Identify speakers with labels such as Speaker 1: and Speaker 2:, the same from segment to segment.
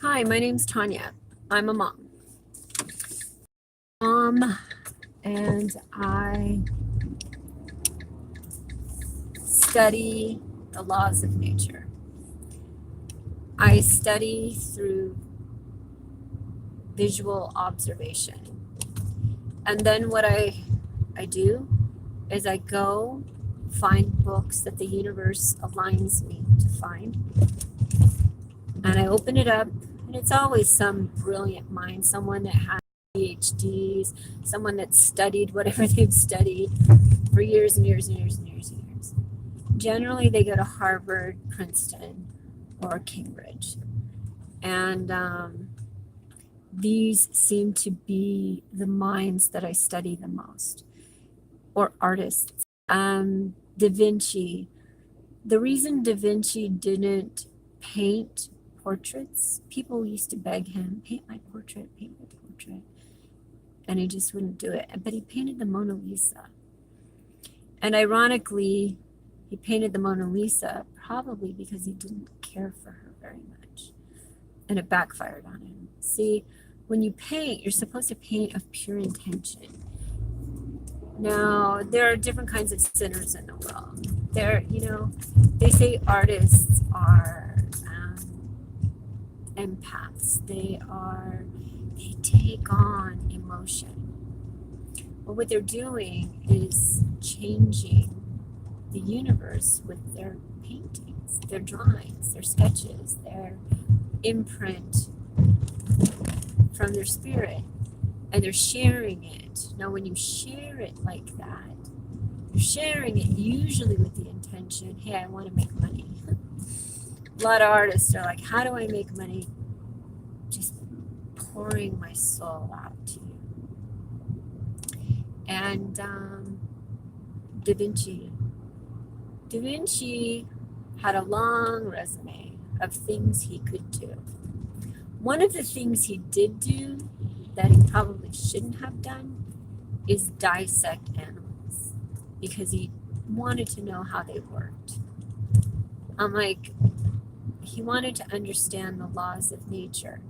Speaker 1: Hi, my name's Tanya. I'm a mom. And I study the laws of nature. I study through visual observation. And then what I do is I go find books that the universe aligns me to find. And I open it up, and it's always some brilliant mind, someone that has PhDs, someone that studied whatever they've studied for years and years and years and years and years. Generally, they go to Harvard, Princeton, or Cambridge. And these seem to be the minds that I study the most, or artists. Da Vinci. The reason Da Vinci didn't paint portraits, people used to beg him, paint my portrait, paint my portrait. And he just wouldn't do it. But he painted the Mona Lisa. And ironically, he painted the Mona Lisa probably because he didn't care for her very much. And it backfired on him. See, when you paint, you're supposed to paint of pure intention. Now, there are different kinds of sinners in the world. They say artists are empaths. They take on emotion. But what they're doing is changing the universe with their paintings, their drawings, their sketches, their imprint from their spirit, and they're sharing it. Now, when you share it like that, you're sharing it usually with the intention, hey, I want to make money. A lot of artists are like, how do I make money? Just pouring my soul out to you. And Da Vinci had a long resume of things he could do. One of the things he did do that he probably shouldn't have done is dissect animals, because he wanted to know how they worked. He wanted to understand the laws of nature.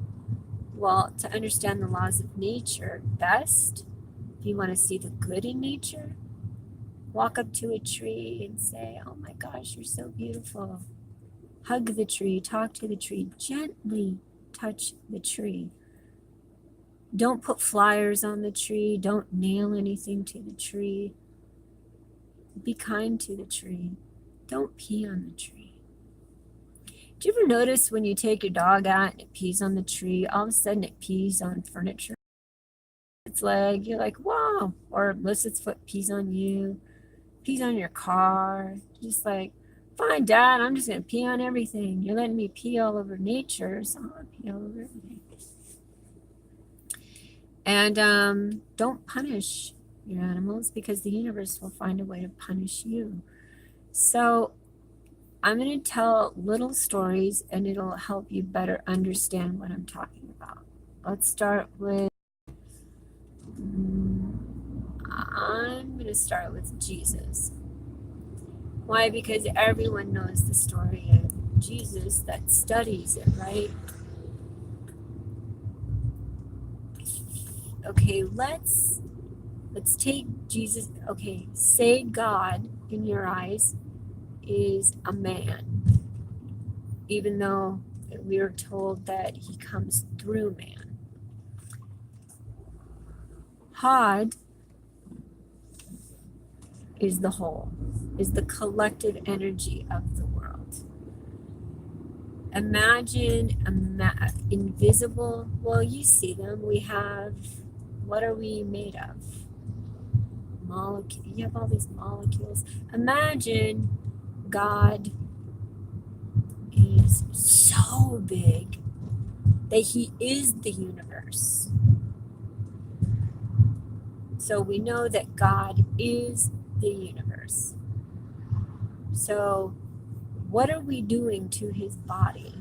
Speaker 1: Well, to understand the laws of nature best, if you want to see the good in nature, walk up to a tree and say, oh my gosh, you're so beautiful. Hug the tree, talk to the tree, gently touch the tree. Don't put flyers on the tree. Don't nail anything to the tree. Be kind to the tree. Don't pee on the tree. Do you ever notice when you take your dog out and it pees on the tree, all of a sudden it pees on furniture? Its leg, you're like, wow. Or lifts its foot, pees on you, pees on your car. Just like, fine, Dad, I'm just going to pee on everything. You're letting me pee all over nature, so I'm going to pee all over everything. And don't punish your animals, because the universe will find a way to punish you. So I'm going to tell little stories, and it'll help you better understand what I'm talking about. Let's start with, I'm going to start with Jesus. Why? Because everyone knows the story of Jesus that studies it, right? Okay, let's take Jesus. Okay, say God in your eyes is a man, even though we are told that he comes through man. Had is the whole, is the collective energy of the world. Imagine invisible, well, you see them. We have, what are we made of? You have all these molecules. Imagine God is so big that he is the universe. So we know that God is the universe. So what are we doing to his body?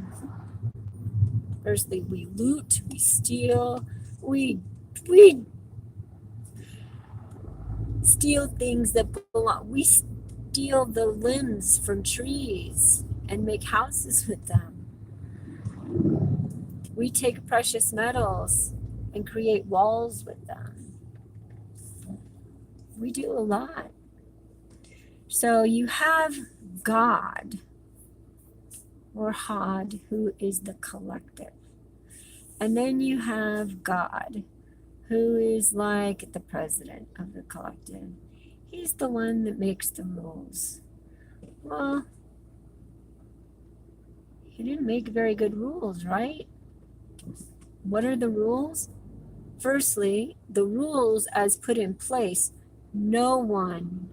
Speaker 1: Firstly, we loot, we steal, we steal things that belong. We steal the limbs from trees and make houses with them. We take precious metals and create walls with them. We do a lot. So you have God, or Had, who is the collective. And then you have God, who is like the president of the collective. He's the one that makes the rules. Well, he didn't make very good rules, right? What are the rules? Firstly, the rules as put in place, no one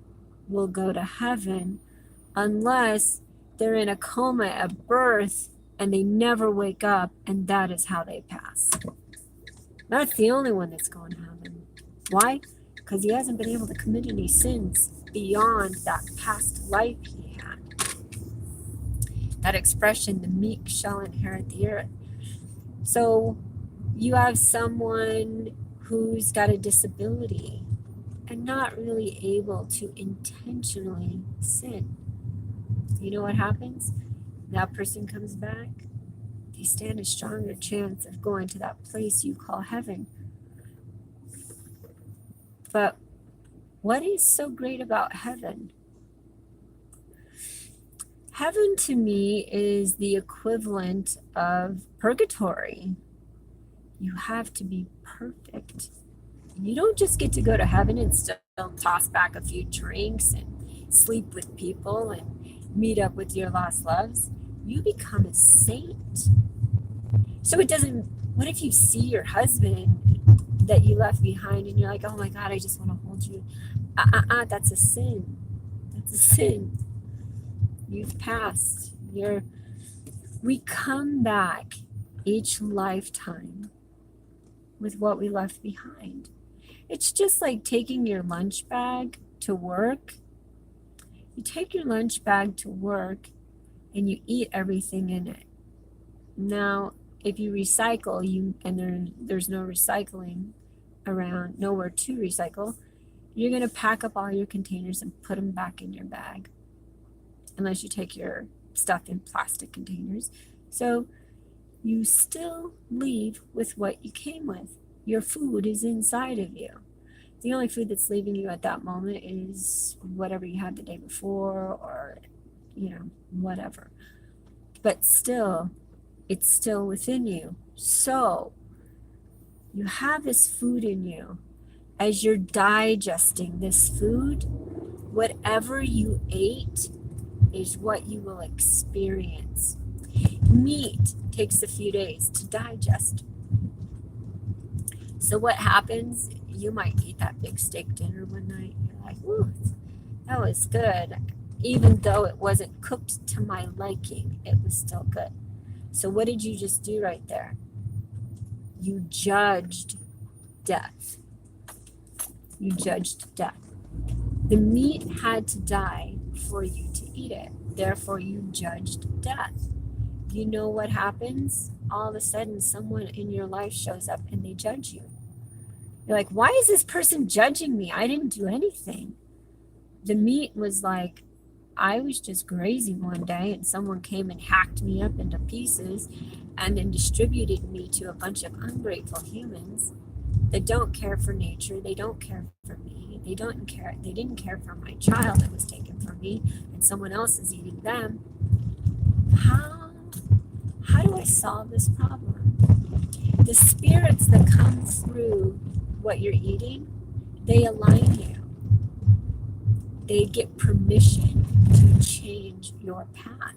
Speaker 1: will go to heaven unless they're in a coma at birth and they never wake up, and that is how they pass. That's the only one that's going to heaven. Why? Because he hasn't been able to commit any sins beyond that past life he had. That expression, the meek shall inherit the earth. So you have someone who's got a disability and not really able to intentionally sin. You know what happens? That person comes back, they stand a stronger chance of going to that place you call heaven. But what is so great about heaven? Heaven to me is the equivalent of purgatory. You have to be perfect. You don't just get to go to heaven and still toss back a few drinks and sleep with people and meet up with your lost loves. You become a saint. So it doesn't, what if you see your husband that you left behind and you're like, oh my God, I just want to hold you. That's a sin. That's a sin. You've passed. We come back each lifetime with what we left behind. It's just like taking your lunch bag to work. You take your lunch bag to work and you eat everything in it. Now, if you recycle, there's no recycling around, nowhere to recycle, you're going to pack up all your containers and put them back in your bag, unless you take your stuff in plastic containers. So you still leave with what you came with. Your food is inside of you. The only food that's leaving you at that moment is whatever you had the day before, or, whatever. But still, it's still within you. So you have this food in you. As you're digesting this food, whatever you ate is what you will experience. Meat takes a few days to digest. So what happens? You might eat that big steak dinner one night. You're like, ooh, that was good. Even though it wasn't cooked to my liking, it was still good. So what did you just do right there? You judged death. You judged death. The meat had to die for you to eat it. Therefore, you judged death. You know what happens? All of a sudden, someone in your life shows up and they judge you. You're like, why is this person judging me? I didn't do anything. The meat was like, I was just grazing one day and someone came and hacked me up into pieces and then distributed me to a bunch of ungrateful humans that don't care for nature. They don't care for me. They didn't care for my child that was taken from me, and someone else is eating them. How do I solve this problem? The spirits that come through what you're eating, they align you. They get permission to change your path.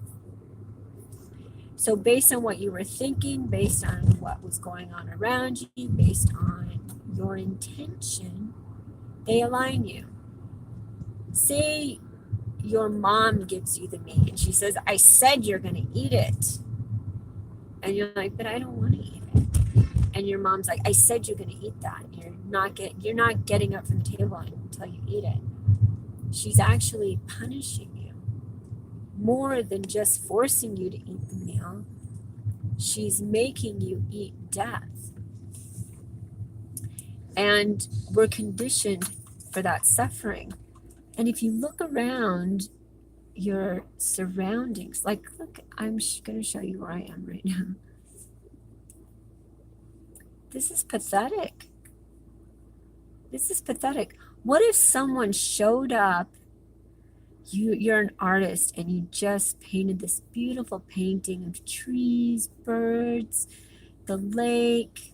Speaker 1: So based on what you were thinking, based on what was going on around you, based on your intention, they align you. Say your mom gives you the meat and she says, I said you're going to eat it. And you're like, but I don't want to eat it. And your mom's like, I said you're going to eat that. You're not getting up from the table until you eat it. She's actually punishing you more than just forcing you to eat the meal. She's making you eat death. And we're conditioned for that suffering. And if you look around your surroundings, like, look, I'm going to show you where I am right now. This is pathetic. This is pathetic. What if someone showed up, you're an artist, and you just painted this beautiful painting of trees, birds, the lake.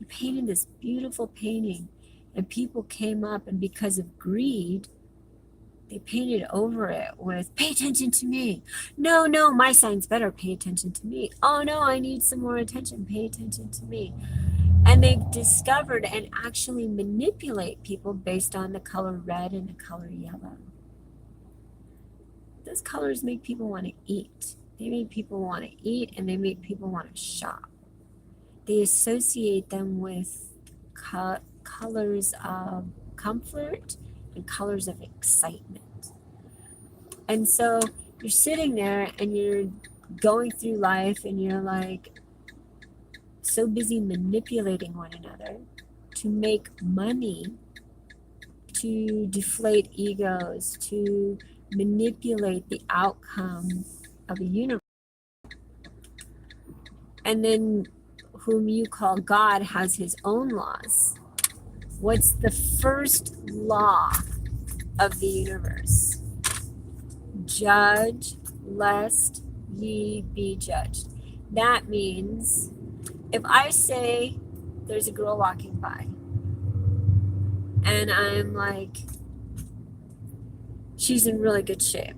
Speaker 1: You painted this beautiful painting, and people came up, and because of greed, they painted over it with, pay attention to me. No, my sign's better. Pay attention to me. Oh no, I need some more attention. Pay attention to me. And they've discovered and actually manipulate people based on the color red and the color yellow. Those colors make people want to eat. They make people want to eat, and they make people want to shop. They associate them with colors of comfort and colors of excitement. And so you're sitting there and you're going through life, and you're like so busy manipulating one another to make money, to deflate egos, to manipulate the outcome of a universe. And then whom you call God has his own laws. What's the first law of the universe? Judge lest ye be judged. That means if I say there's a girl walking by, and I'm like, she's in really good shape,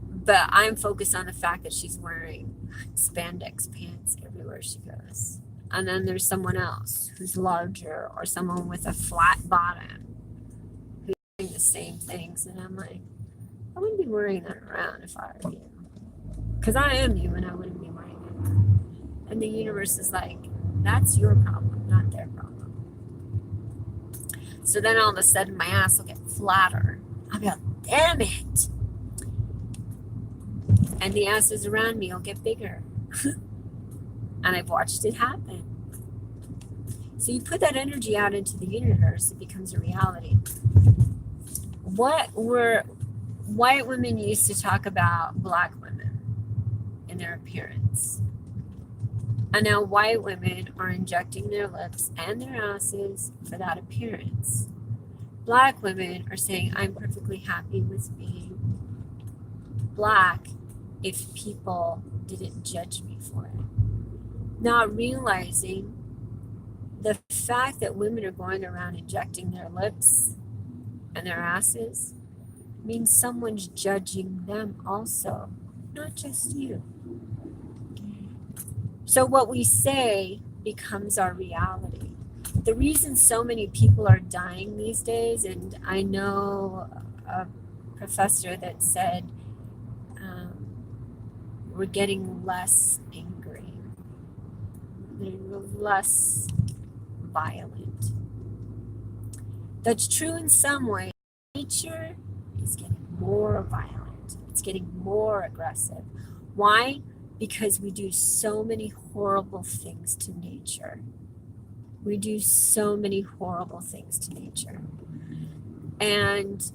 Speaker 1: but I'm focused on the fact that she's wearing spandex pants everywhere she goes. And then there's someone else who's larger, or someone with a flat bottom who's doing the same things. And I'm like, I wouldn't be wearing that around if I were you. Because I am you, and I wouldn't be wearing it. And the universe is like, that's your problem, not their problem. So then all of a sudden my ass will get flatter. I'll be like, damn it. And the asses around me will get bigger. And I've watched it happen. So you put that energy out into the universe, it becomes a reality. What were white women used to talk about black women in their appearance? And now white women are injecting their lips and their asses for that appearance. Black women are saying, I'm perfectly happy with being black if people didn't judge me for it. Not realizing the fact that women are going around injecting their lips and their asses means someone's judging them also, not just you. So what we say becomes our reality. The reason so many people are dying these days, and I know a professor that said we're getting less angry, they're less violent. That's true in some way. Nature is getting more violent. It's getting more aggressive. Why? Because we do so many horrible things to nature. We do so many horrible things to nature. And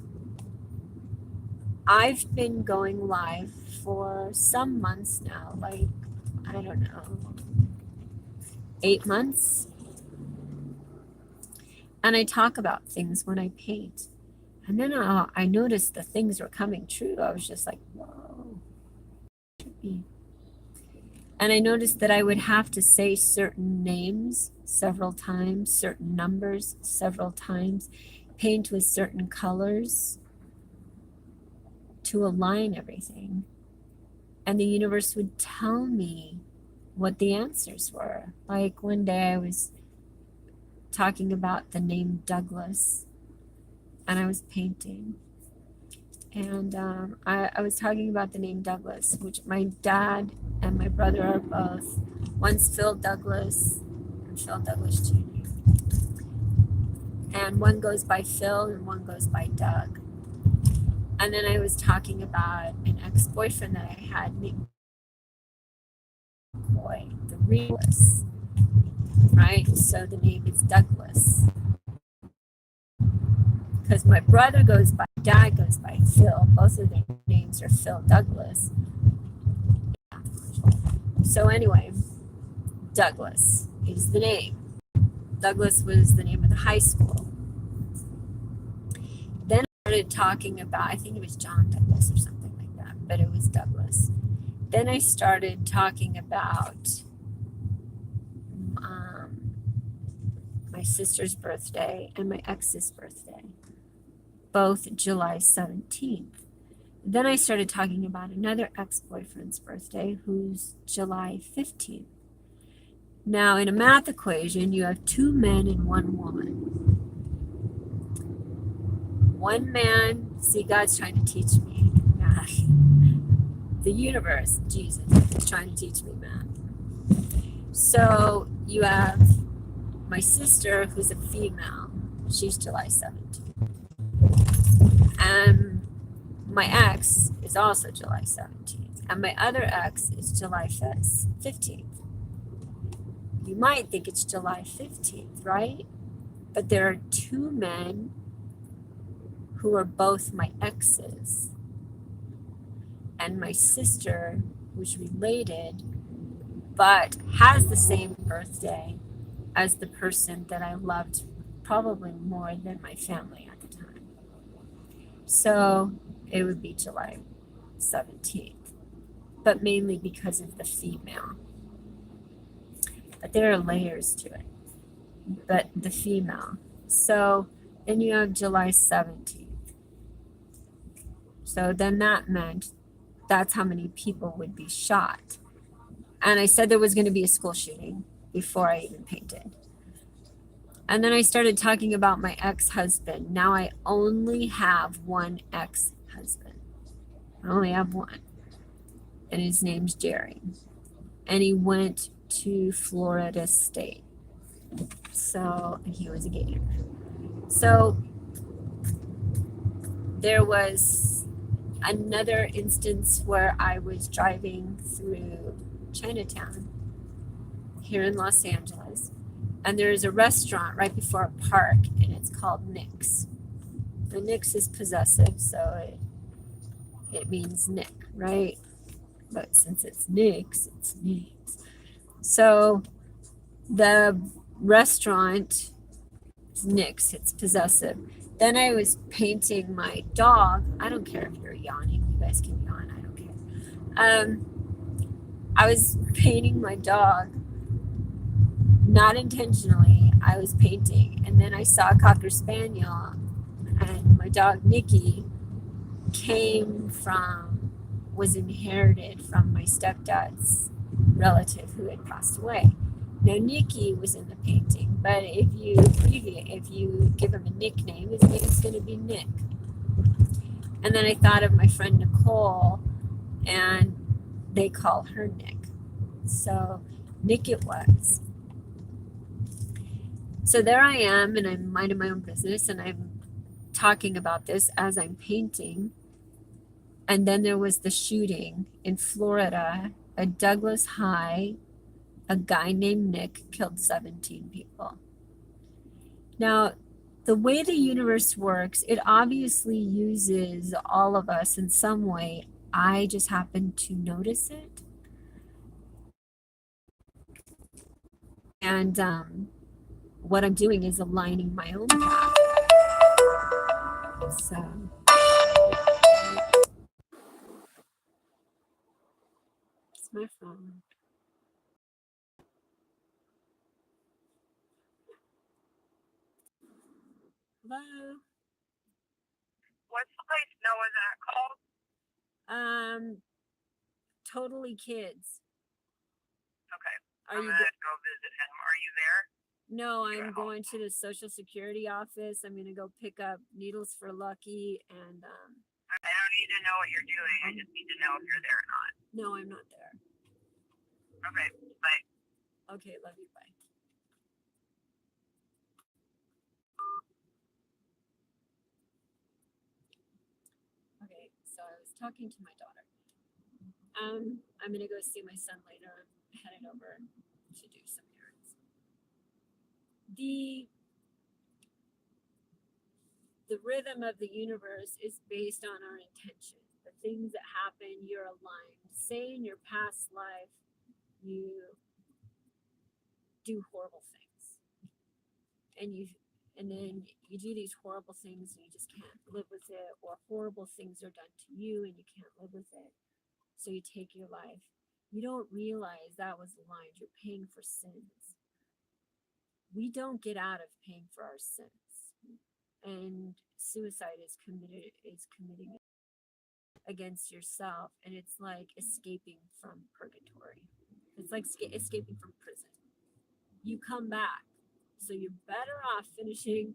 Speaker 1: I've been going live for some months now, like, I don't know, 8 months. And I talk about things when I paint. And then I noticed the things were coming true. I was just like, whoa. And I noticed that I would have to say certain names several times, certain numbers several times, paint with certain colors to align everything. And the universe would tell me what the answers were. Like one day I was talking about the name Douglas, and I was painting. And I was talking about the name Douglas, which my dad and my brother are both. One's Phil Douglas and Phil Douglas Jr. And one goes by Phil and one goes by Doug. And then I was talking about an ex-boyfriend that I had named McCoy, the realist, right? So the name is Douglas. Because my brother goes by, dad goes by Phil. Both of their names are Phil Douglas. So anyway, Douglas is the name. Douglas was the name of the high school. Then I started talking about, I think it was John Douglas or something like that, but it was Douglas. Then I started talking about my sister's birthday and my ex's birthday, both July 17th. Then I started talking about another ex-boyfriend's birthday, who's July 15th. Now, in a math equation, you have two men and one woman. One man, see, God's trying to teach me math. The universe, Jesus, is trying to teach me math. So you have my sister, who's a female. She's July 17th. And my ex is also July 17th. And my other ex is July 15th. You might think it's July 15th, right? But there are two men who are both my exes. And my sister, who's related, but has the same birthday as the person that I loved probably more than my family at the time. So it would be July 17th, but mainly because of the female. But there are layers to it, but the female. So then you have July 17th. So then that meant that's how many people would be shot. And I said there was going to be a school shooting before I even painted. And then I started talking about my ex-husband. Now I only have one ex-husband. I only have one. And his name's Jerry. And he went to Florida State. So, and he was a Gator. So there was another instance where I was driving through Chinatown here in Los Angeles, and there is a restaurant right before a park, and it's called Nick's. The Nick's is possessive, so it means Nick, right? But since it's Nick's, it's Nick's. So the restaurant is Nick's, it's possessive. Then I was painting my dog. I don't care if you're yawning. You guys can yawn. I don't care. I was painting my dog. Not intentionally. I was painting. And then I saw a Cocker Spaniel. And my dog, Nikki, was inherited from my stepdad's relative who had passed away. Now, Nikki was in the painting, but if you give him a nickname, his name's going to be Nick. And then I thought of my friend Nicole, and they call her Nick. So Nick it was. So there I am, and I'm minding my own business, and I'm talking about this as I'm painting. And then there was the shooting in Florida at Douglas High. A guy named Nick killed 17 people. Now, the way the universe works, it obviously uses all of us in some way. I just happen to notice it. And what I'm doing is aligning my own path. So it's my phone. Hello.
Speaker 2: What's the place? No, was that called?
Speaker 1: Totally Kids.
Speaker 2: Okay.
Speaker 1: Are
Speaker 2: I'm
Speaker 1: you?
Speaker 2: gonna go visit him. Are you there?
Speaker 1: No, I'm going to the Social Security office. I'm gonna go pick up needles for Lucky, and
Speaker 2: I don't need to know what you're doing. I just need to know if you're there or not.
Speaker 1: No, I'm not there.
Speaker 2: Okay. Bye.
Speaker 1: Okay, love you. Bye. Okay, so I was talking to my daughter. I'm gonna go see my son later. I'm headed over to do some errands. The rhythm of the universe is based on our intention. The things that happen, you're aligned. Say in your past life, you do horrible things. And then you do these horrible things and you just can't live with it, or horrible things are done to you and you can't live with it. So you take your life. You don't realize that was the line. You're paying for sins. We don't get out of paying for our sins. And suicide is committing against yourself, and it's like escaping from purgatory. It's like escaping from prison. You come back, so you're better off finishing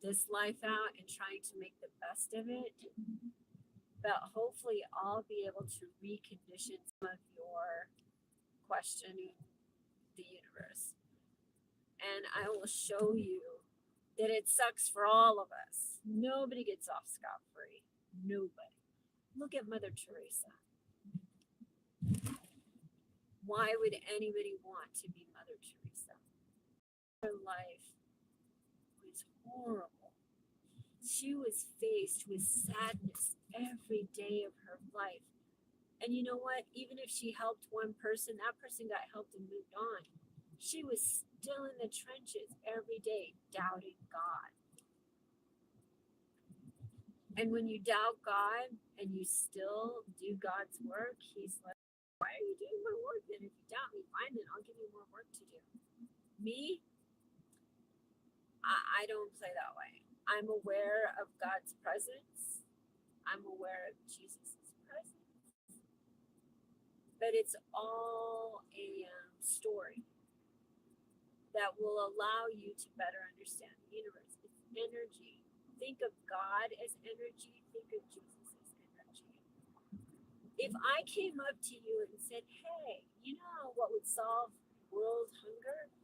Speaker 1: this life out and trying to make the best of it. But hopefully I'll be able to recondition some of your questioning the universe. And I will show you that it sucks for all of us. Nobody gets off scot-free. Nobody. Look at Mother Teresa. Why would anybody want to be Mother Teresa? Her life was horrible. She was faced with sadness every day of her life. And you know what? Even if she helped one person, that person got helped and moved on. She was still in the trenches every day, doubting God. And when you doubt God and you still do God's work, he's like, why are you doing my work then? If you doubt me, fine, then I'll give you more work to do. Me, I don't play that way. I'm aware of God's presence. I'm aware of Jesus' presence. But it's all a story that will allow you to better understand the universe. It's energy. Think of God as energy. Think of Jesus as energy. If I came up to you and said, hey, you know what would solve world hunger?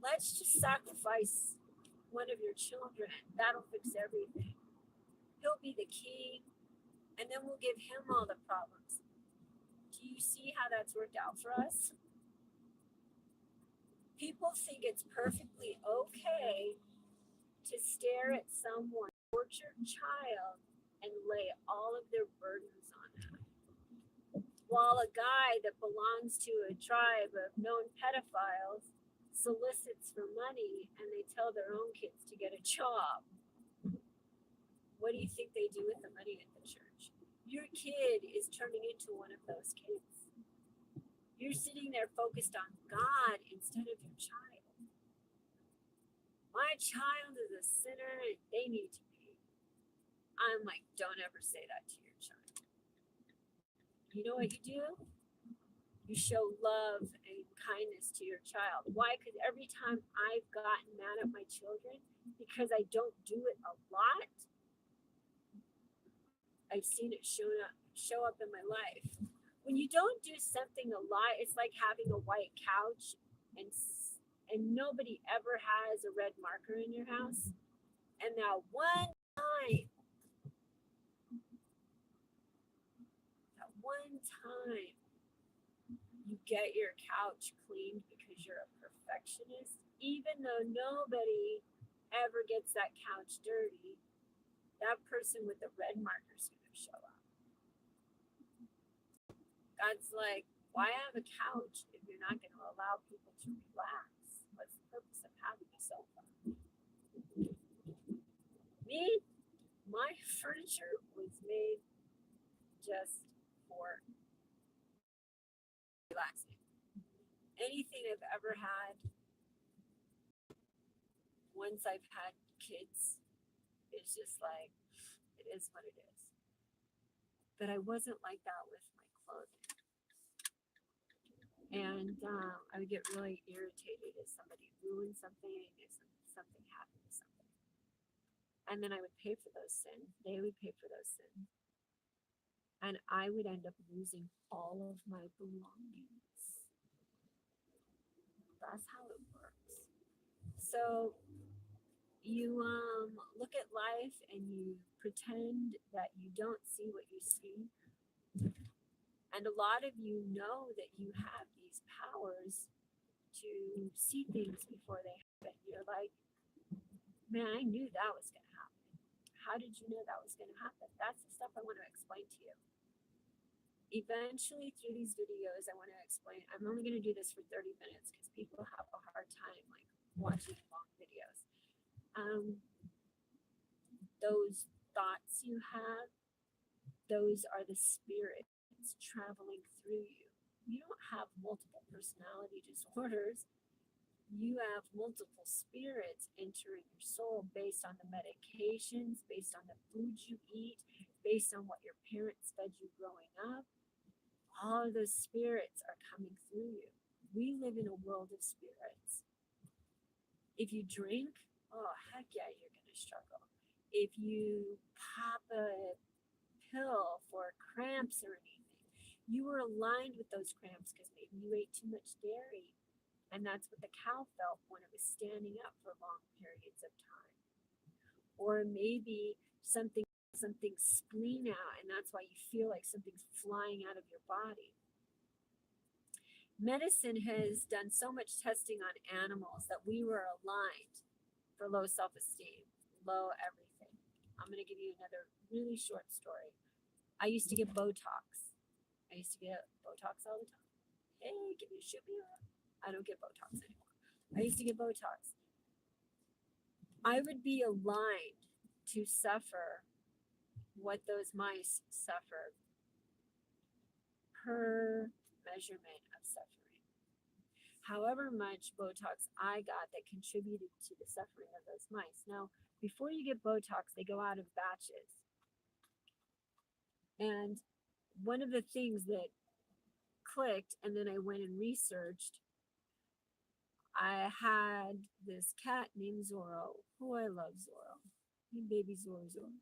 Speaker 1: Let's just sacrifice one of your children. That'll fix everything. He'll be the king, and then we'll give him all the problems. Do you see how that's worked out for us? People think it's perfectly okay to stare at someone's tortured child and lay all of their burdens on them. While a guy that belongs to a tribe of known pedophiles solicits for money and they tell their own kids to get a job. What do you think they do with the money at the church? Your kid is turning into one of those kids. You're sitting there focused on God instead of your child. My child is a sinner and they need to be. I'm like, don't ever say that to your child. You know what you do? You show love and kindness to your child. Why? Because every time I've gotten mad at my children, because I don't do it a lot, I've seen it show up in my life. When you don't do something a lot, it's like having a white couch and nobody ever has a red marker in your house. And that one time, you get your couch cleaned because you're a perfectionist, even though nobody ever gets that couch dirty, that person with the red marker is going to show up. God's like, why have a couch if you're not going to allow people to relax? What's the purpose of having a sofa? Me, my furniture was made just for relaxing. Anything I've ever had, once I've had kids, it's just like, it is what it is. But I wasn't like that with my clothing. And I would get really irritated if somebody ruined something, if something happened to something. And then I would pay for those sins. They would pay for those sins. And I would end up losing all of my belongings. That's how it works. So you look at life and you pretend that you don't see what you see. And a lot of you know that you have these powers to see things before they happen. You're like, man, I knew that was going to happen. How did you know that was going to happen? That's the stuff I want to explain to you. eventually through these videos, I want to explain. I'm only going to do this for 30 minutes because people have a hard time like watching long videos. Those thoughts you have, those are the spirits traveling through you. You don't have multiple personality disorders. You have multiple spirits entering your soul based on the medications, based on the foods you eat, based on what your parents fed you growing up. All of those spirits are coming through you. We live in a world of spirits. If you drink, oh, heck yeah, you're going to struggle. If you pop a pill for cramps or anything, you were aligned with those cramps because maybe you ate too much dairy. And that's what the cow felt when it was standing up for long periods of time. Or maybe something spleen out, and that's why you feel like something's flying out of your body. Medicine has done so much testing on animals that we were aligned for low self-esteem, low everything. I'm going to give you another really short story. I used to get Botox. I used to get Botox all the time. Hey, shoot me up. I don't get Botox anymore. I used to get Botox. I would be aligned to suffer what those mice suffered per measurement of suffering. However much Botox I got that contributed to the suffering of those mice. Now, before you get Botox, they go out of batches. And one of the things that clicked, and then I went and researched, I had this cat named Zorro. Oh, I love Zorro. Baby Zorro.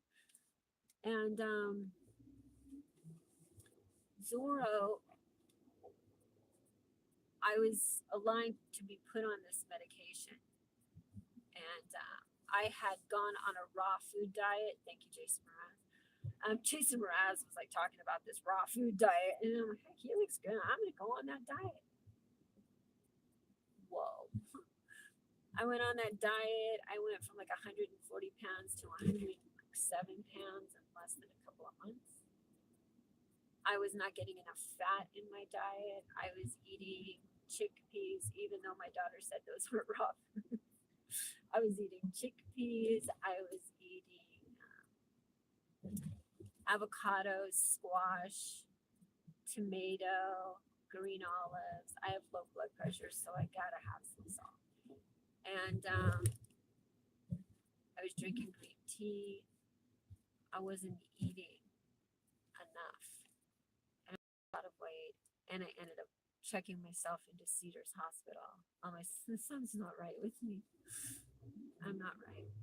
Speaker 1: And Zorro, I was aligned to be put on this medication. And I had gone on a raw food diet. Thank you, Jason Mraz. Jason Mraz was like talking about this raw food diet. And I'm like, heck, he looks good. I'm going to go on that diet. Whoa. I went on that diet. I went from like 140 pounds to 107 pounds in less than a couple of months. I was not getting enough fat in my diet. I was eating chickpeas, even though my daughter said those were raw foods. I was eating chickpeas. I was eating avocados, squash, tomato, green olives. I have low blood pressure, so I gotta have some salt. And I was drinking green tea. I wasn't eating enough. And I lost a lot of weight. And I ended up checking myself into Cedars Hospital. My son's not right with me. I'm not right.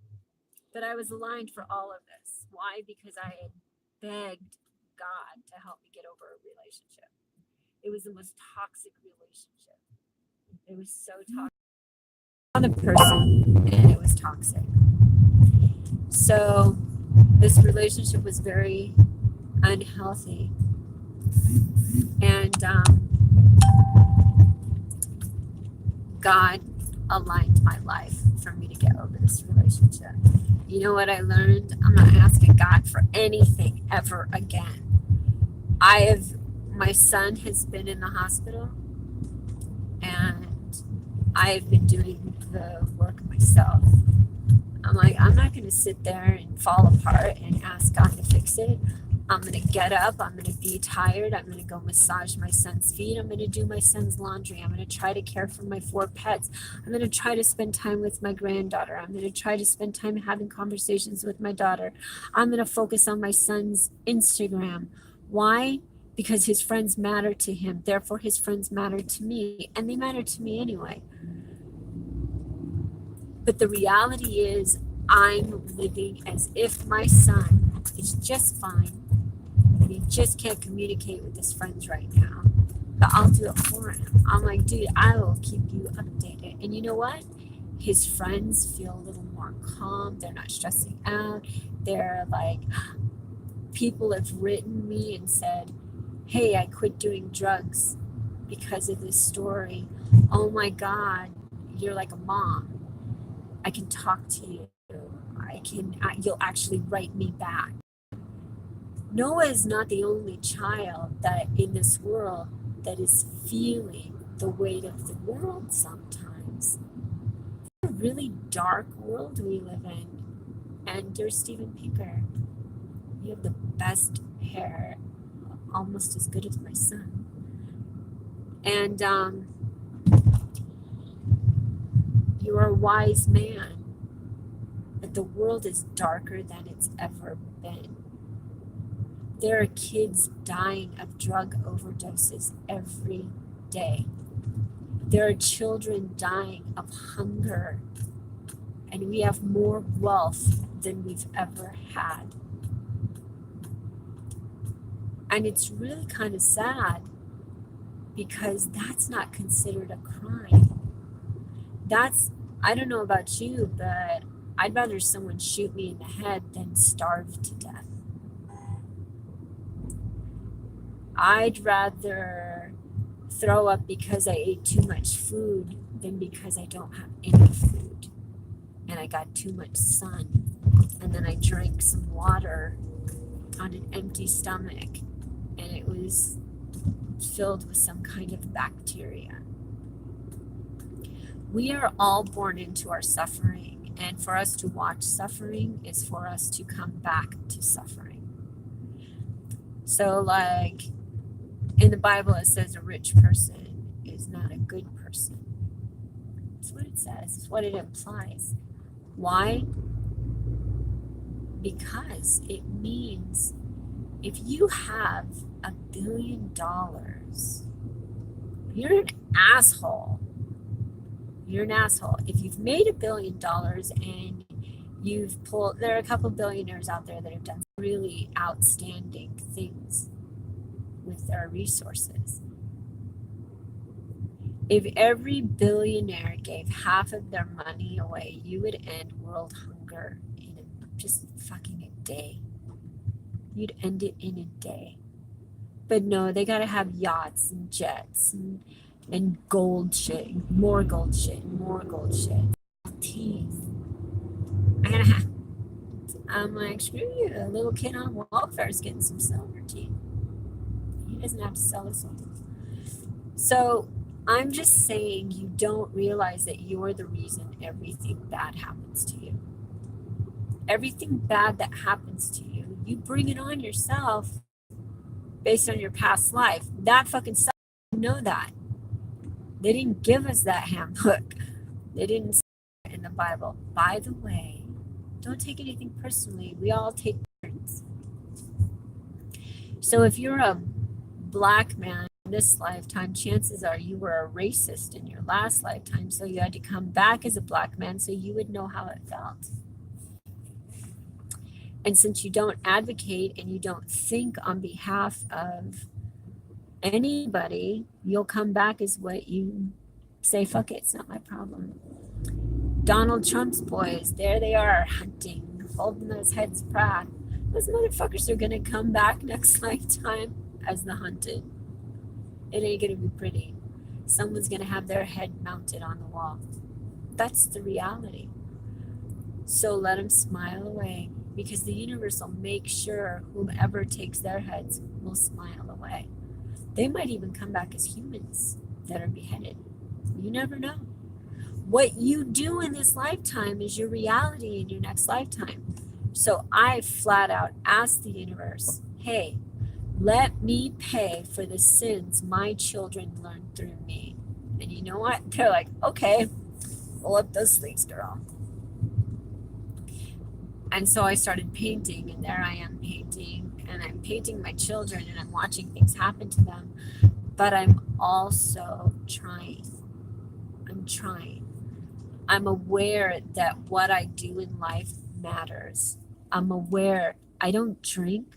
Speaker 1: But I was aligned for all of this. Why? Because I had begged God to help me get over a relationship. It was the most toxic relationship. It was so toxic. The person, and it was toxic. So this relationship was very unhealthy. And God aligned my life for me to get over this relationship. You know what I learned? I'm not asking God for anything ever again. My son has been in the hospital, and I've been doing the work myself. I'm like, I'm not going to sit there and fall apart and ask God to fix it. I'm going to get up. I'm going to be tired. I'm going to go massage my son's feet. I'm going to do my son's laundry. I'm going to try to care for my 4 pets. I'm going to try to spend time with my granddaughter. I'm going to try to spend time having conversations with my daughter. I'm going to focus on my son's Instagram. Why? Because his friends matter to him. Therefore, his friends matter to me. And they matter to me anyway. But the reality is, I'm living as if my son is just fine. And he just can't communicate with his friends right now. But I'll do it for him. I'm like, dude, I will keep you updated. And you know what? His friends feel a little more calm. They're not stressing out. They're like, people have written me and said, hey, I quit doing drugs because of this story. Oh my God, you're like a mom. I can talk to you. You'll actually write me back. Noah is not the only child that in this world that is feeling the weight of the world sometimes. It's a really dark world we live in. And dear Steven Pinker, you have the best hair, almost as good as my son. And you are a wise man, but the world is darker than it's ever been. There are kids dying of drug overdoses every day. There are children dying of hunger, and we have more wealth than we've ever had. And it's really kind of sad because that's not considered a crime. I don't know about you, but I'd rather someone shoot me in the head than starve to death. I'd rather throw up because I ate too much food than because I don't have any food and I got too much sun and then I drank some water on an empty stomach and it was filled with some kind of bacteria. We are all born into our suffering, and for us to watch suffering is for us to come back to suffering. So like in the Bible, it says a rich person is not a good person. That's what it says. It's what it implies. Why? Because it means if you have $1 billion, you're an asshole. You're an asshole. If you've made $1 billion and you've pulled, there are a couple billionaires out there that have done really outstanding things with their resources. If every billionaire gave half of their money away, you would end world hunger in just fucking a day. You'd end it in a day. But no, they gotta have yachts and jets and gold shit, more gold shit, more gold shit. Teeth. I'm like, screw you. A little kid on welfare is getting some silver teeth. He doesn't have to sell us something. So I'm just saying you don't realize that you're the reason everything bad happens to you. Everything bad that happens to you, you bring it on yourself based on your past life. That fucking sucks. You know that. They didn't give us that handbook. They didn't say it in the Bible. By the way, don't take anything personally. We all take turns. So if you're a black man in this lifetime, chances are you were a racist in your last lifetime, so you had to come back as a black man so you would know how it felt. And since you don't advocate and you don't think on behalf of anybody, you'll come back as what you say, fuck it, it's not my problem. Donald Trump's boys, there they are hunting, holding those heads proud. Those motherfuckers are gonna come back next lifetime as the hunted. It ain't gonna be pretty. Someone's gonna have their head mounted on the wall. That's the reality. So let them smile away, because the universe will make sure whomever takes their heads will smile away. They might even come back as humans that are beheaded. You never know. What you do in this lifetime is your reality in your next lifetime. So I flat out asked the universe, hey, let me pay for the sins my children learned through me. And you know what? They're like, okay, pull up those sleeves, girl. And so I started painting, and there I am painting, and I'm painting my children, and I'm watching things happen to them. But I'm also trying. I'm trying. I'm aware that what I do in life matters. I'm aware I don't drink,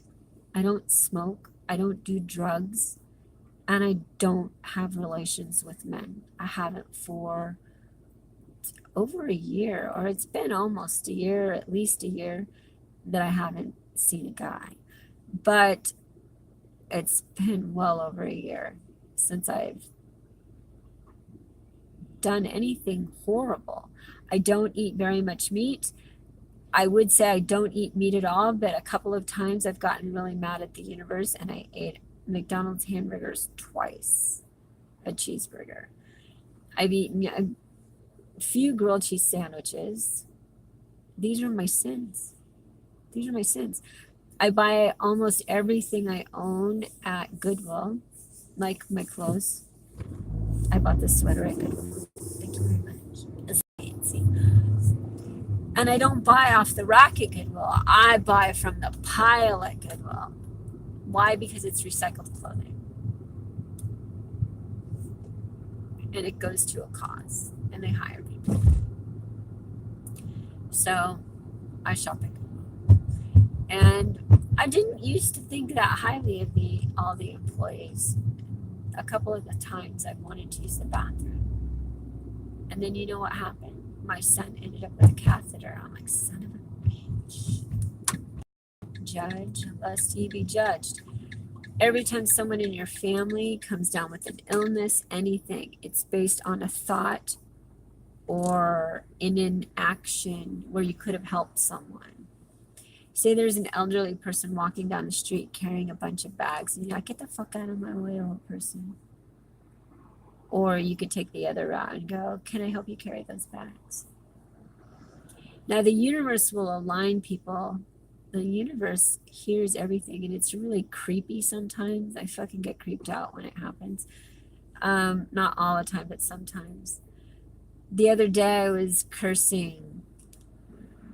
Speaker 1: I don't smoke, I don't do drugs, and I don't have relations with men. I haven't for over a year, or it's been almost a year, at least a year, that I haven't seen a guy. But it's been well over a year since I've done anything horrible. I don't eat very much meat. I would say I don't eat meat at all, but a couple of times I've gotten really mad at the universe and I ate McDonald's hamburgers twice, a cheeseburger. I've eaten a few grilled cheese sandwiches. These are my sins. These are my sins. I buy almost everything I own at Goodwill, like my clothes. I bought this sweater at Goodwill. Thank you very much. It's fancy. And I don't buy off the rack at Goodwill. I buy from the pile at Goodwill. Why? Because it's recycled clothing. And it goes to a cause. And they hire people. So I shop at Goodwill. And I didn't used to think that highly of all the employees. A couple of the times I wanted to use the bathroom. And then you know what happened? My son ended up with a catheter. I'm like, son of a bitch. Judge, lest ye be judged. Every time someone in your family comes down with an illness, anything, it's based on a thought or in an action where you could have helped someone. Say there's an elderly person walking down the street carrying a bunch of bags, and you're like, get the fuck out of my way, old person. Or you could take the other route and go, can I help you carry those bags? Now, the universe will align people. The universe hears everything, and it's really creepy sometimes. I fucking get creeped out when it happens. Not all the time, but sometimes. The other day, I was cursing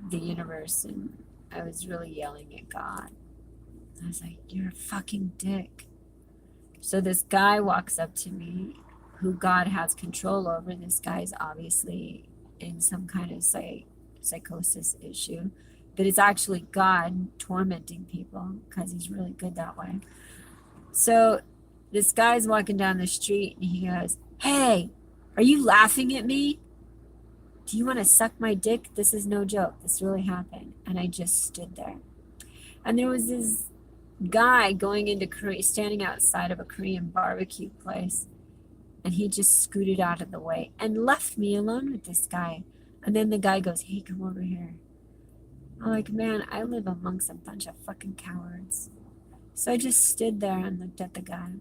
Speaker 1: the universe, and I was really yelling at God. I was like, you're a fucking dick. So this guy walks up to me, who God has control over. This guy's obviously in some kind of psychosis issue, but it's actually God tormenting people because he's really good that way. So this guy's walking down the street and he goes, hey, are you laughing at me? Do you want to suck my dick? This is no joke. This really happened. And I just stood there. And there was this guy going into Korea, standing outside of a Korean barbecue place. And he just scooted out of the way and left me alone with this guy. And then the guy goes, hey, come over here. I'm like, man, I live amongst a bunch of fucking cowards. So I just stood there and looked at the guy.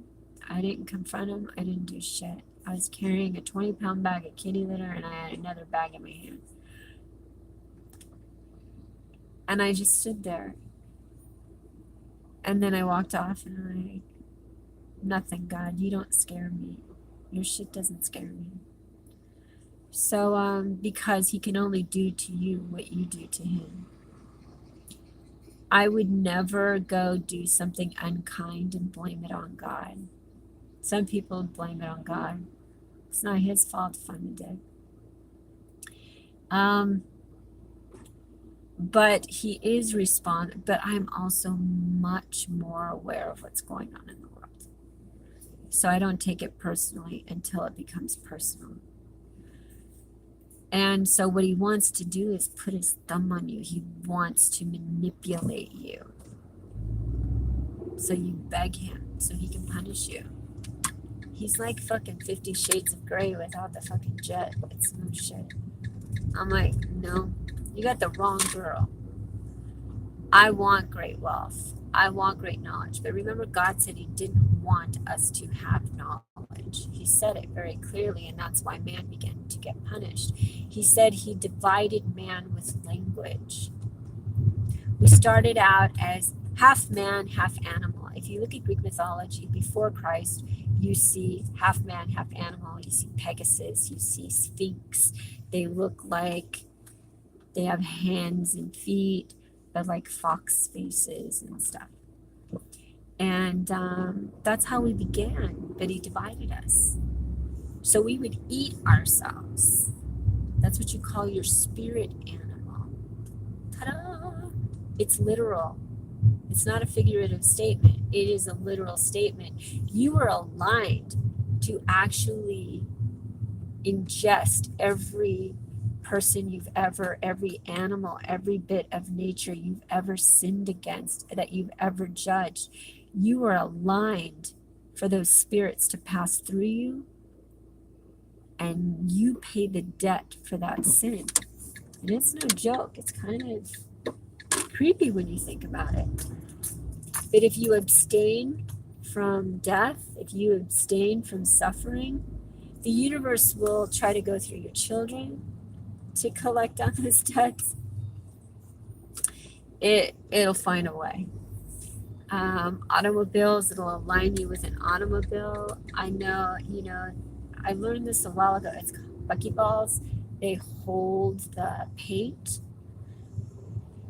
Speaker 1: I didn't confront him. I didn't do shit. I was carrying a 20-pound bag of kitty litter and I had another bag in my hand. And I just stood there. And then I walked off and I'm like, nothing, God, you don't scare me. Your shit doesn't scare me. So, because he can only do to you what you do to him. I would never go do something unkind and blame it on God. Some people blame it on God. It's not his fault if I'm a dick. But he is but I'm also much more aware of what's going on in the world. So I don't take it personally until it becomes personal. And so what he wants to do is put his thumb on you. He wants to manipulate you. So you beg him so he can punish you. He's like fucking 50 Shades of Grey without the fucking jet. It's no shit. I'm like, no, you got the wrong girl. I want great wealth. I want great knowledge. But remember, God said he didn't want us to have knowledge. He said it very clearly, and that's why man began to get punished. He said he divided man with language. We started out as half man, half animal. If you look at Greek mythology before Christ, you see half man, half animal. You see Pegasus, you see Sphinx. They look like they have hands and feet, but like fox faces and stuff. And that's how we began, but he divided us. So we would eat ourselves. That's what you call your spirit animal. Ta-da! It's literal. It's not a figurative statement. It is a literal statement. You are aligned to actually ingest every person you've ever, every animal, every bit of nature you've ever sinned against, that you've ever judged. You are aligned for those spirits to pass through you, and you pay the debt for that sin. And it's no joke. It's kind of creepy when you think about it. But if you abstain from death, if you abstain from suffering, the universe will try to go through your children to collect on those debts. It'll find a way. Automobiles, it'll align you with an automobile. I know, I learned this a while ago. It's called buckyballs. They hold the paint.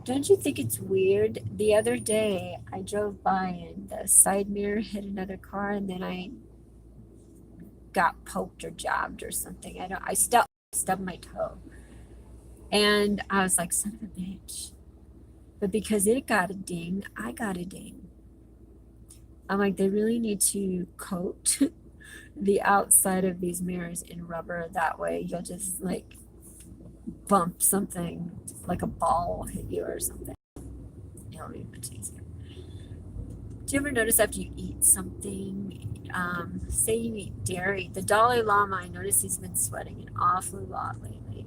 Speaker 1: Don't you think it's weird? The other day I drove by and the side mirror hit another car, and then I got poked or jabbed or something. I stubbed my toe. And I was like, son of a bitch. But because it got a ding, I got a ding. I'm like, they really need to coat the outside of these mirrors in rubber. That way you'll just like bump something, like a ball will hit you or something. It'll be much easier. Do you ever notice after you eat something, say you eat dairy, the Dalai Lama, I notice he's been sweating an awful lot lately.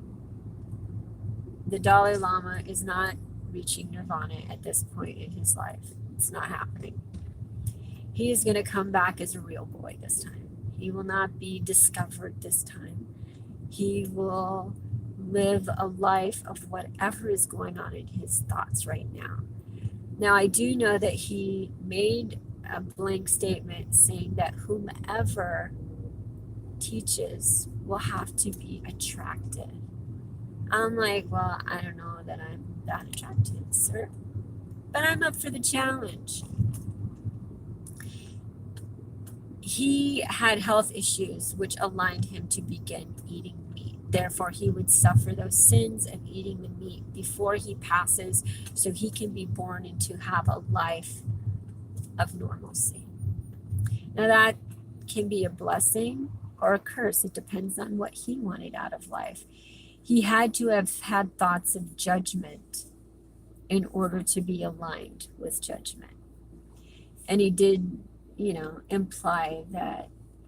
Speaker 1: The Dalai Lama is not reaching nirvana at this point in his life. It's not happening. He is going to come back as a real boy this time. He will not be discovered this time. He will live a life of whatever is going on in his thoughts right now. Now, I do know that he made a blank statement saying that whomever teaches will have to be attracted. I'm like, well, I don't know that I'm that attracted, sir, but I'm up for the challenge. He had health issues which aligned him to begin eating meat. Therefore, he would suffer those sins of eating the meat before he passes, so he can be born and to have a life of normalcy. Now, that can be a blessing or a curse. It depends on what he wanted out of life. He had to have had thoughts of judgment in order to be aligned with judgment. And he did, imply that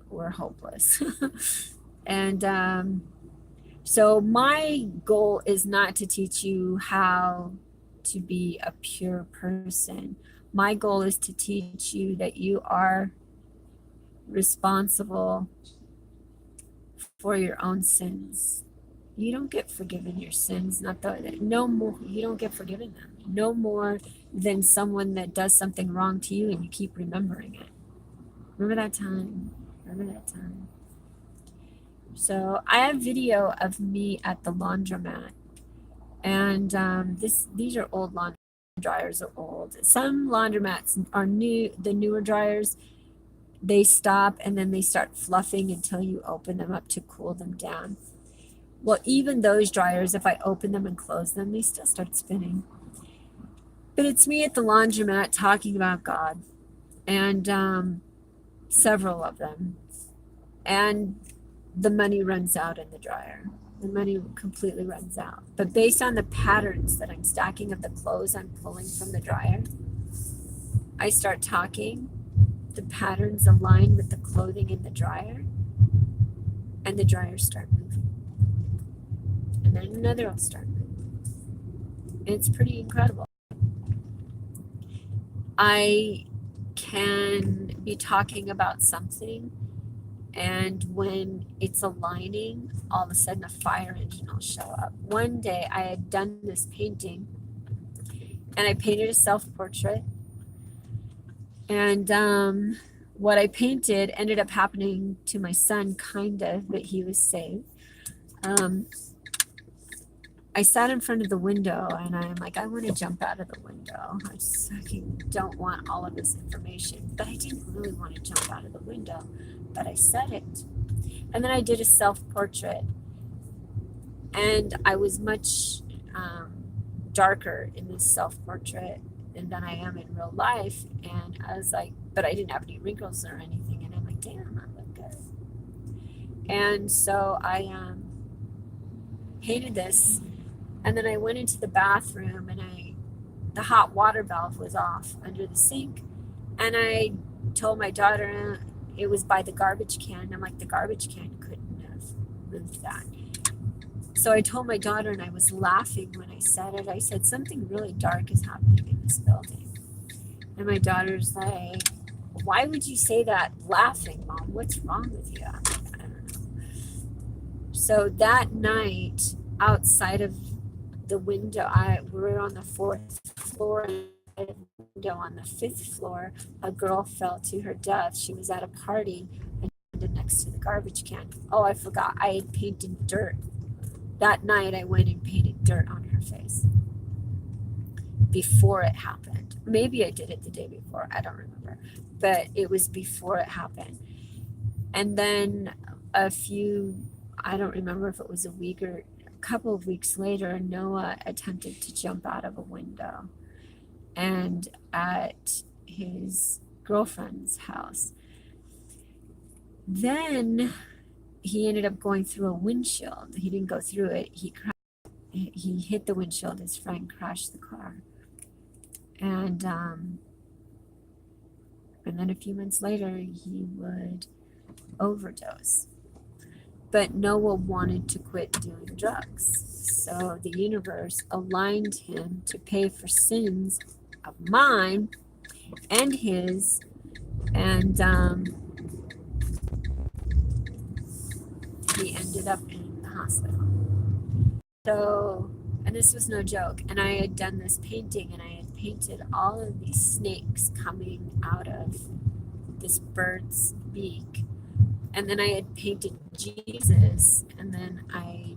Speaker 1: we're hopeless. And so my goal is not to teach you how to be a pure person. My goal is to teach you that you are responsible for your own sins. You don't get forgiven your sins, no more. You don't get forgiven them. No more than someone that does something wrong to you and you keep remembering it. Remember that time? So I have video of me at the laundromat, and these are old laundry dryers are old. Some laundromats are new. The newer dryers, they stop and then they start fluffing until you open them up to cool them down. Well, even those dryers, if I open them and close them, they still start spinning. But it's me at the laundromat talking about God, and several of them. And the money runs out in the dryer. The money completely runs out. But based on the patterns that I'm stacking of the clothes I'm pulling from the dryer, I start talking. The patterns align with the clothing in the dryer, and the dryers start moving. And then another will start moving. It's pretty incredible. I can be talking about something, and when it's aligning, all of a sudden a fire engine will show up. One day I had done this painting, and I painted a self-portrait, and what I painted ended up happening to my son, kind of, but he was saved. I sat in front of the window and I'm like, I want to jump out of the window. I just fucking don't want all of this information. But I didn't really want to jump out of the window, but I said it. And then I did a self-portrait, and I was much darker in this self-portrait than I am in real life. And I was like, but I didn't have any wrinkles or anything. And I'm like, damn, I look good. And so I painted this. And then I went into the bathroom, and the hot water valve was off under the sink. And I told my daughter it was by the garbage can. I'm like, the garbage can couldn't have moved that. So I told my daughter, and I was laughing when I said it. I said, something really dark is happening in this building. And my daughter's like, why would you say that laughing, Mom? What's wrong with you? I'm like, I don't know. So that night, outside of the window, we were on the 4th floor, and the window on the 5th floor, a girl fell to her death. She was at a party and landed next to the garbage can. Oh, I forgot. I had painted dirt. That night, I went and painted dirt on her face before it happened. Maybe I did it the day before. I don't remember. But it was before it happened. And then I don't remember if it was a week or a couple of weeks later, Noah attempted to jump out of a window and at his girlfriend's house. Then he ended up going through a windshield. He didn't go through it. He hit the windshield. His friend crashed the car. And then a few months later, he would overdose. But Noah wanted to quit doing drugs. So the universe aligned him to pay for sins of mine and his. And he ended up in the hospital. So, and this was no joke. And I had done this painting, and I had painted all of these snakes coming out of this bird's beak. And then I had painted Jesus, and then I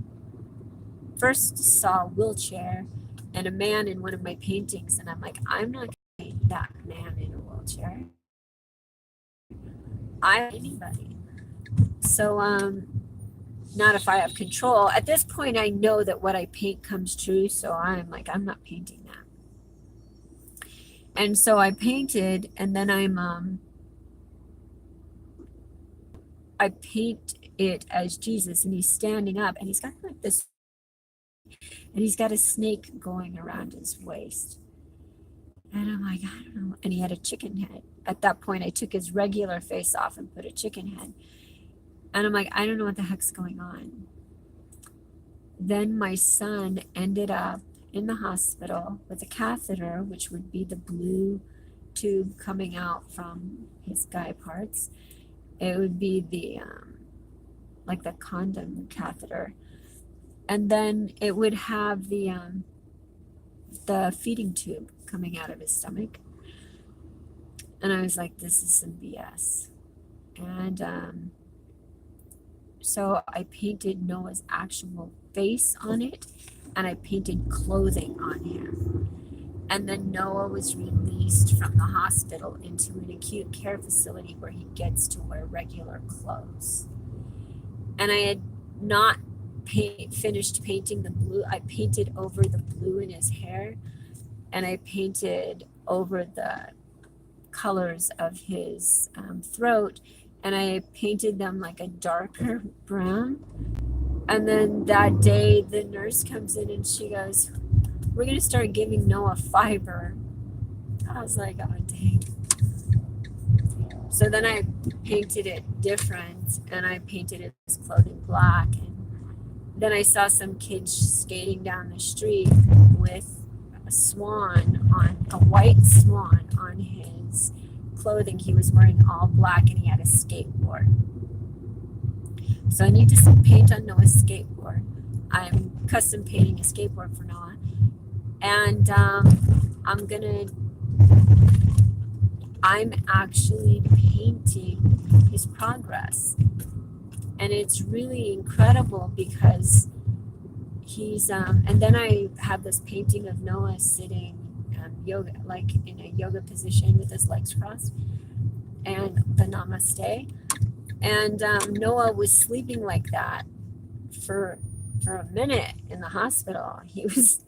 Speaker 1: first saw a wheelchair and a man in one of my paintings, and I'm like, I'm not going to paint that man in a wheelchair. Anybody. So, not if I have control. At this point, I know that what I paint comes true, so I'm like, I'm not painting that. And so I painted, and then I paint it as Jesus, and he's standing up, and he's got like this, and he's got a snake going around his waist. And I'm like, I don't know. And he had a chicken head. At that point, I took his regular face off and put a chicken head. And I'm like, I don't know what the heck's going on. Then my son ended up in the hospital with a catheter, which would be the blue tube coming out from his guy parts. It would be the like the condom catheter, and then it would have the feeding tube coming out of his stomach. And I was like, this is some BS. And so I painted Noah's actual face on it, and I painted clothing on him. And then Noah was released from the hospital into an acute care facility where he gets to wear regular clothes. And I had not finished painting the blue. I painted over the blue in his hair, and I painted over the colors of his throat, and I painted them like a darker brown. And then that day, the nurse comes in and she goes, we're going to start giving Noah fiber. I was like, oh, dang. So then I painted it different, and I painted his clothing black. And then I saw some kids skating down the street with a white swan on his clothing. He was wearing all black, and he had a skateboard. So I need to paint on Noah's skateboard. I'm custom painting a skateboard for Noah. And I'm actually painting his progress. And it's really incredible because he's, and then I have this painting of Noah sitting yoga, like in a yoga position with his legs crossed, and the namaste. And Noah was sleeping like that for a minute in the hospital. He was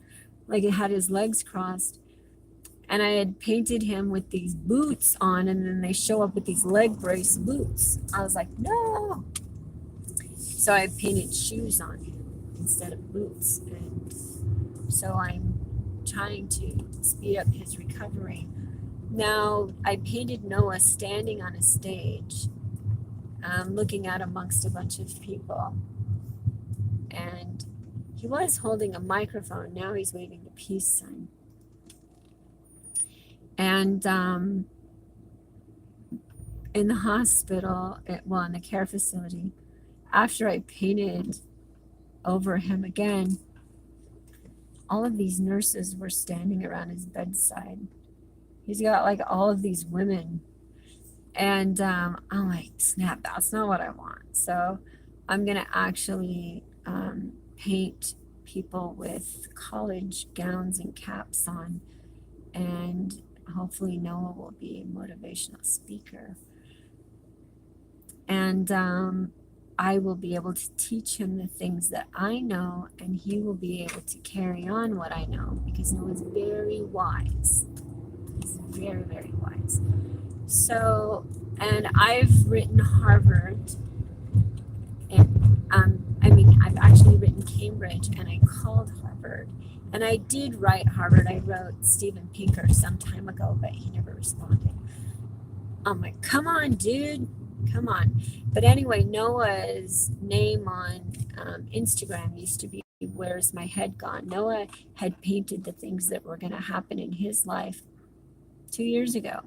Speaker 1: like, he had his legs crossed, and I had painted him with these boots on, and then they show up with these leg brace boots. I was like, no. So I painted shoes on him instead of boots. And so I'm trying to speed up his recovery. Now, I painted Noah standing on a stage, looking out amongst a bunch of people. And He was holding a microphone. Now he's waving the peace sign. And in the hospital, in the care facility, after I painted over him again, all of these nurses were standing around his bedside. He's got like all of these women. And I'm like, snap, that's not what I want. So I'm going to actually paint people with college gowns and caps on. And hopefully Noah will be a motivational speaker. And I will be able to teach him the things that I know, and he will be able to carry on what I know, because Noah's very wise. He's very, very wise. So, and I've written Harvard, and I've actually written Cambridge, and I called Harvard. And I did write Harvard. I wrote Steven Pinker some time ago, but he never responded. I'm like, come on, dude. Come on. But anyway, Noah's name on Instagram used to be Where's My Head Gone? Noah had painted the things that were going to happen in his life 2 years ago.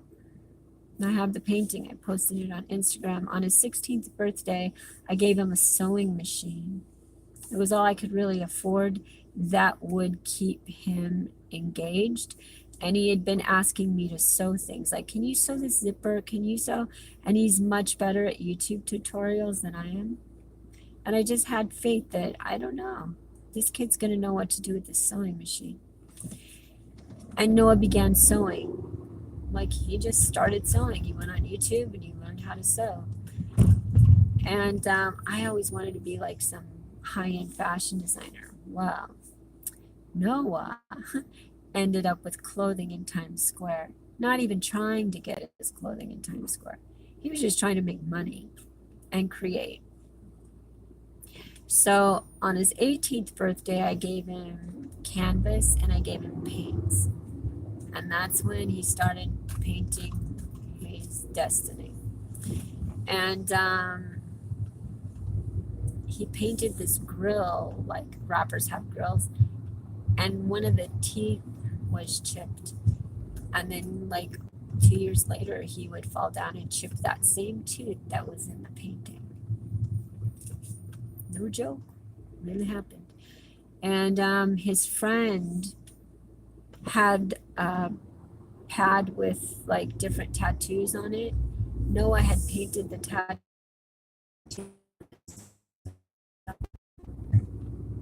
Speaker 1: And I have the painting. I posted it on Instagram. On his 16th birthday, I gave him a sewing machine. It was all I could really afford that would keep him engaged. And he had been asking me to sew things like, can you sew this zipper? Can you sew? And he's much better at YouTube tutorials than I am. And I just had faith that, I don't know, this kid's going to know what to do with this sewing machine. And Noah began sewing. Like, he just started sewing. He went on YouTube and he learned how to sew. And I always wanted to be like some high-end fashion designer. Well, Noah ended up with clothing in Times Square, not even trying to get his clothing in Times Square. He was just trying to make money and create. So on his 18th birthday, I gave him canvas and I gave him paints. And that's when he started painting his destiny. And he painted this grill, like rappers have grills, and one of the teeth was chipped. And then like 2 years later, he would fall down and chip that same tooth that was in the painting. No joke, really happened. And his friend had a pad with like different tattoos on it. Noah had painted the tattoo,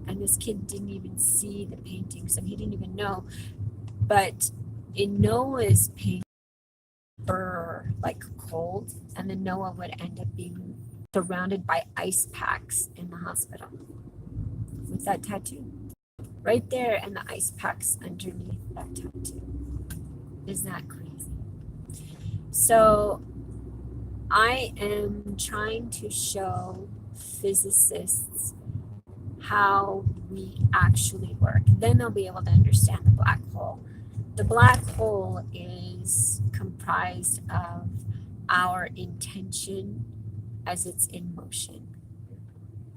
Speaker 1: and this kid didn't even see the painting, so he didn't even know. But in Noah's painting, were like cold, and then Noah would end up being surrounded by ice packs in the hospital with that tattoo right there, and the ice packs underneath that tattoo. Isn't that crazy? So I am trying to show physicists how we actually work. Then they'll be able to understand the black hole. The black hole is comprised of our intention as it's in motion.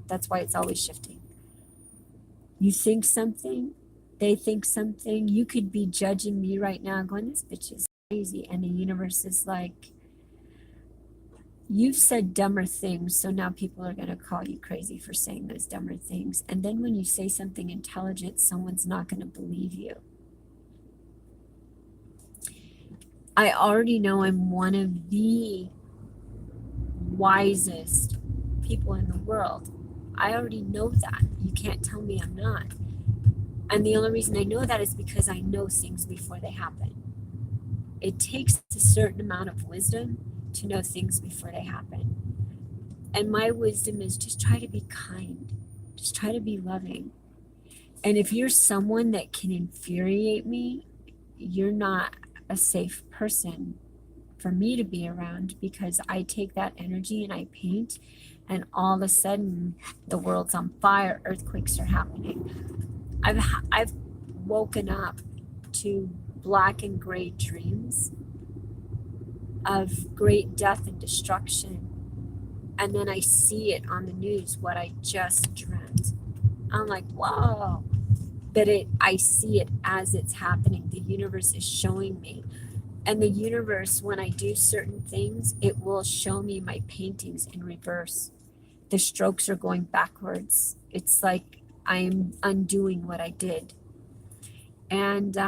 Speaker 1: That's why it's always shifting. You think something, they think something. You could be judging me right now going, this bitch is crazy. And the universe is like, you've said dumber things, so now people are going to call you crazy for saying those dumber things. And then when you say something intelligent, someone's not going to believe you. I already know I'm one of the wisest people in the world. I already know that. You can't tell me I'm not. And the only reason I know that is because I know things before they happen. It takes a certain amount of wisdom to know things before they happen. And my wisdom is just try to be kind. Just try to be loving. And if you're someone that can infuriate me, you're not a safe person for me to be around, because I take that energy and I paint, and all of a sudden the world's on fire, earthquakes are happening. I've woken up to black and gray dreams of great death and destruction, and then I see it on the news, what I just dreamt. I'm like, whoa. But I see it as it's happening. The universe is showing me. And the universe, when I do certain things, it will show me my paintings in reverse. The strokes are going backwards. It's like I'm undoing what I did. And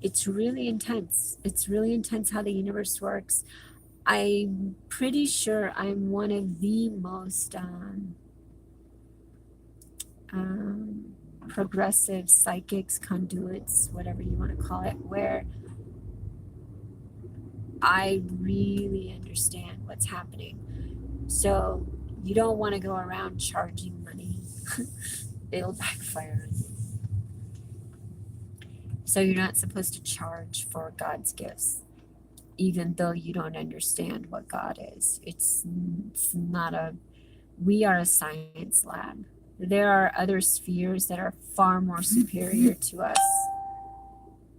Speaker 1: it's really intense. It's really intense how the universe works. I'm pretty sure I'm one of the most progressive psychics, conduits, whatever you want to call it, where I really understand what's happening. So you don't want to go around charging money. It'll backfire on you. So you're not supposed to charge for God's gifts, even though you don't understand what God is. It's not we are a science lab. There are other spheres that are far more superior to us.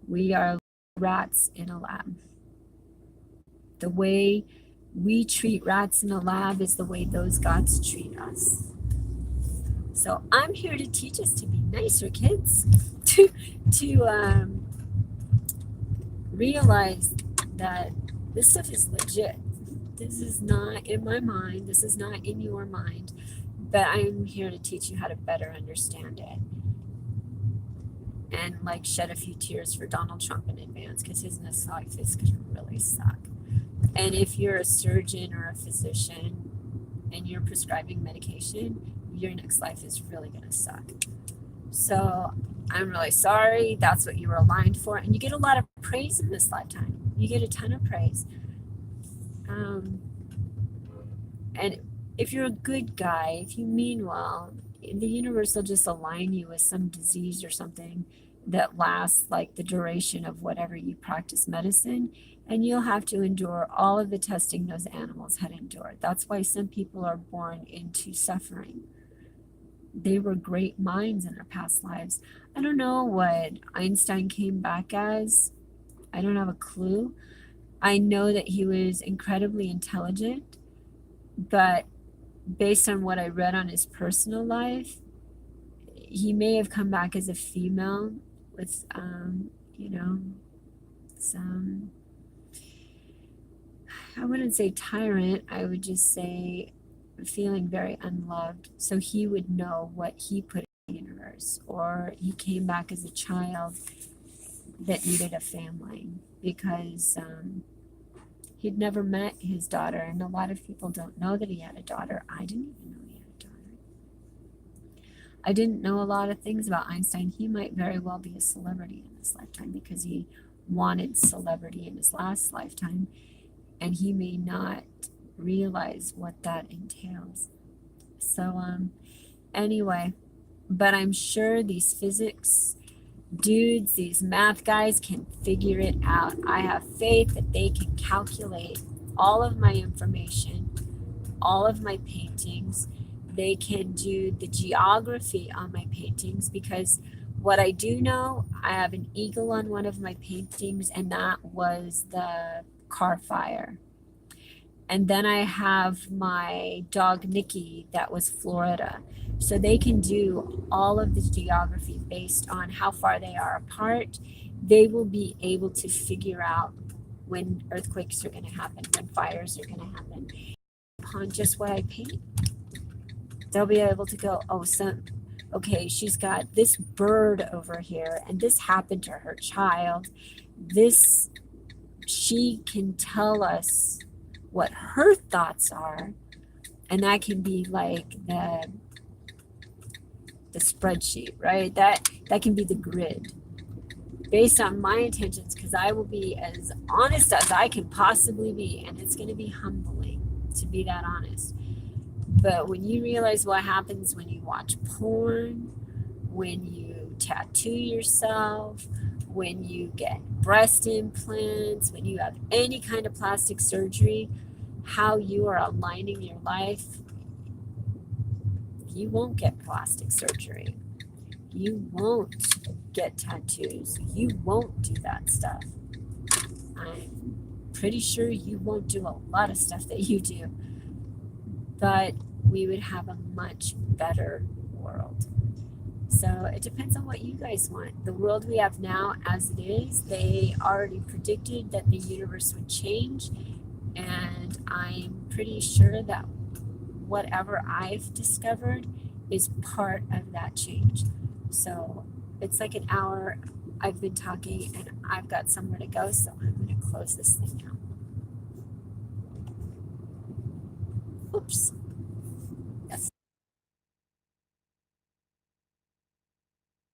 Speaker 1: We are rats in a lab. The way we treat rats in a lab is the way those gods treat us. So I'm here to teach us to be nicer kids, to realize that this stuff is legit. This is not in my mind. This is not in your mind. But I'm here to teach you how to better understand it. And like shed a few tears for Donald Trump in advance, because his next life is going to really suck. And if you're a surgeon or a physician and you're prescribing medication, your next life is really going to suck. So I'm really sorry. That's what you were aligned for. And you get a lot of praise in this lifetime. You get a ton of praise. And if you're a good guy, if you mean well, the universe will just align you with some disease or something that lasts like the duration of whatever you practice medicine, and you'll have to endure all of the testing those animals had endured. That's why some people are born into suffering. They were great minds in their past lives. I don't know what Einstein came back as. I don't have a clue. I know that he was incredibly intelligent, but based on what I read on his personal life, he may have come back as a female with, some, I wouldn't say tyrant, I would just say feeling very unloved. So he would know what he put in the universe, or he came back as a child that needed a family because he'd never met his daughter, and a lot of people don't know that he had a daughter. I didn't even know he had a daughter. I didn't know a lot of things about Einstein. He might very well be a celebrity in this lifetime because he wanted celebrity in his last lifetime, and he may not realize what that entails. So anyway, but I'm sure these physics dudes, these math guys can figure it out. I have faith that they can calculate all of my information, all of my paintings. They can do the geography on my paintings, because what I do know, I have an eagle on one of my paintings, and that was the car fire. And then I have my dog Nikki, that was Florida. So they can do all of the geography based on how far they are apart. They will be able to figure out when earthquakes are going to happen, when fires are going to happen, upon just what I paint. They'll be able to go, okay, she's got this bird over here, and this happened to her child. She can tell us what her thoughts are, and that can be like the spreadsheet, right? That can be the grid based on my intentions, because I will be as honest as I can possibly be, and it's going to be humbling to be that honest. But when you realize what happens when you watch porn, when you tattoo yourself, when you get breast implants, when you have any kind of plastic surgery, how you are aligning your life, you won't get plastic surgery. You won't get tattoos. You won't do that stuff. I'm pretty sure you won't do a lot of stuff that you do. But we would have a much better world. So it depends on what you guys want. The world we have now, as it is, they already predicted that the universe would change, and I'm pretty sure that whatever I've discovered is part of that change. So it's like an hour I've been talking, and I've got somewhere to go, so I'm going to close this thing out. Oops.